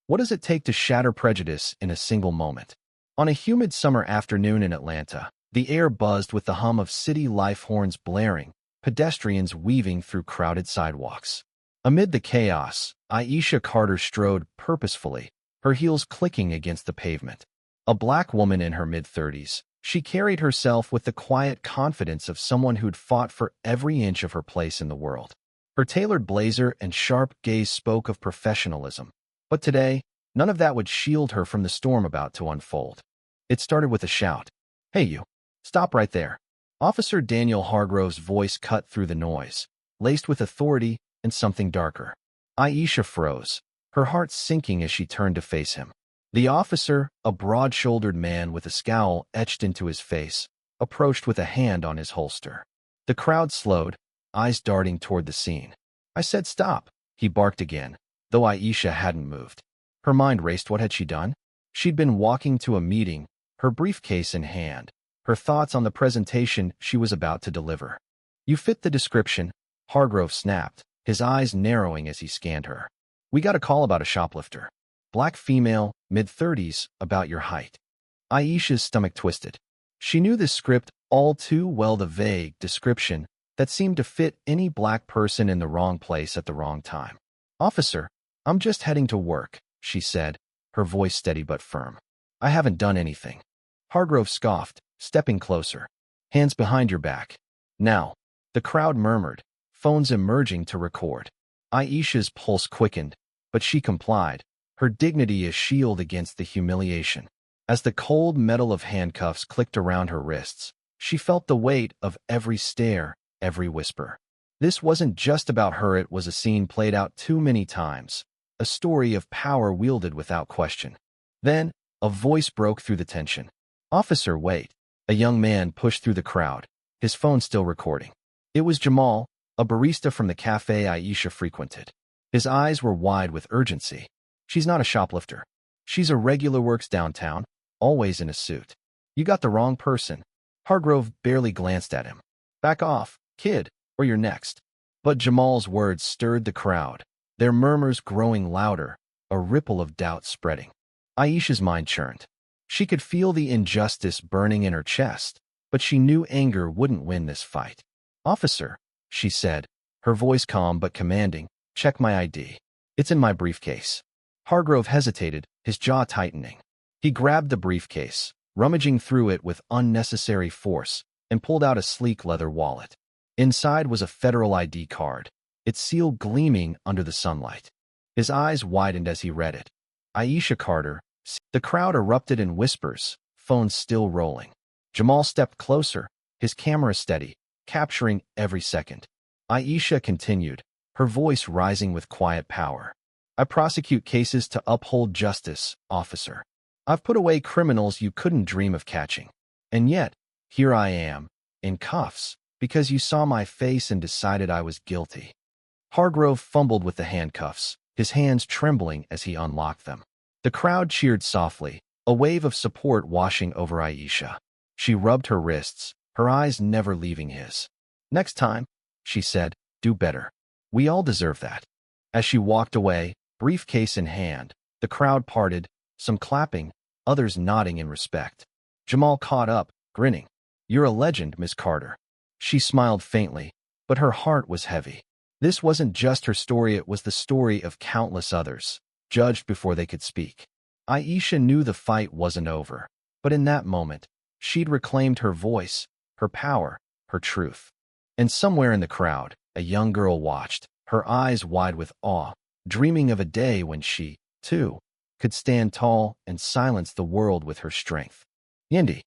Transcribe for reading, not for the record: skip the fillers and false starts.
What does it take to shatter prejudice in a single moment? On a humid summer afternoon in Atlanta, the air buzzed with the hum of city life, horns blaring, pedestrians weaving through crowded sidewalks. Amid the chaos, Aisha Carter strode purposefully, her heels clicking against the pavement. A black woman in her mid-30s, she carried herself with the quiet confidence of someone who'd fought for every inch of her place in the world. Her tailored blazer and sharp gaze spoke of professionalism. But today, none of that would shield her from the storm about to unfold. It started with a shout. "Hey you! Stop right there!" Officer Daniel Hargrove's voice cut through the noise, laced with authority and something darker. Aisha froze, her heart sinking as she turned to face him. The officer, a broad-shouldered man with a scowl etched into his face, approached with a hand on his holster. The crowd slowed, eyes darting toward the scene. "I said stop," he barked again, though Aisha hadn't moved. Her mind raced. What had she done? She'd been walking to a meeting, her briefcase in hand, her thoughts on the presentation she was about to deliver. "You fit the description," Hargrove snapped, his eyes narrowing as he scanned her. "We got a call about a shoplifter. Black female, mid-30s, about your height." Aisha's stomach twisted. She knew this script all too well, the vague description that seemed to fit any black person in the wrong place at the wrong time. "Officer, I'm just heading to work," she said, her voice steady but firm. "I haven't done anything." Hargrove scoffed, stepping closer. "Hands behind your back." "Now." The crowd murmured, phones emerging to record. Aisha's pulse quickened, but she complied, her dignity a shield against the humiliation. As the cold metal of handcuffs clicked around her wrists, she felt the weight of every stare, every whisper. This wasn't just about her, it was a scene played out too many times, a story of power wielded without question. Then, a voice broke through the tension. "Officer, wait." A young man pushed through the crowd, his phone still recording. It was Jamal, a barista from the cafe Aisha frequented. His eyes were wide with urgency. "She's not a shoplifter. She's a regular, works downtown, always in a suit." "You got the wrong person." Hargrove barely glanced at him. "Back off, kid, or you're next." But Jamal's words stirred the crowd, their murmurs growing louder, a ripple of doubt spreading. Aisha's mind churned. She could feel the injustice burning in her chest, but she knew anger wouldn't win this fight. "Officer," she said, her voice calm but commanding, "check my ID. It's in my briefcase." Hargrove hesitated, his jaw tightening. He grabbed the briefcase, rummaging through it with unnecessary force, and pulled out a sleek leather wallet. Inside was a federal ID card, its seal gleaming under the sunlight. His eyes widened as he read it. "Aisha Carter." The crowd erupted in whispers, phones still rolling. Jamal stepped closer, his camera steady, capturing every second. Aisha continued, her voice rising with quiet power. "I prosecute cases to uphold justice, officer. I've put away criminals you couldn't dream of catching. And yet, here I am, in cuffs, because you saw my face and decided I was guilty." Hargrove fumbled with the handcuffs, his hands trembling as he unlocked them. The crowd cheered softly, a wave of support washing over Aisha. She rubbed her wrists, her eyes never leaving his. "Next time," she said, "do better. We all deserve that." As she walked away, briefcase in hand, the crowd parted, some clapping, others nodding in respect. Jamal caught up, grinning. "You're a legend, Miss Carter." She smiled faintly, but her heart was heavy. This wasn't just her story, it was the story of countless others, judged before they could speak. Aisha knew the fight wasn't over, but in that moment, she'd reclaimed her voice, her power, her truth. And somewhere in the crowd, a young girl watched, her eyes wide with awe, dreaming of a day when she, too, could stand tall and silence the world with her strength. Yindi.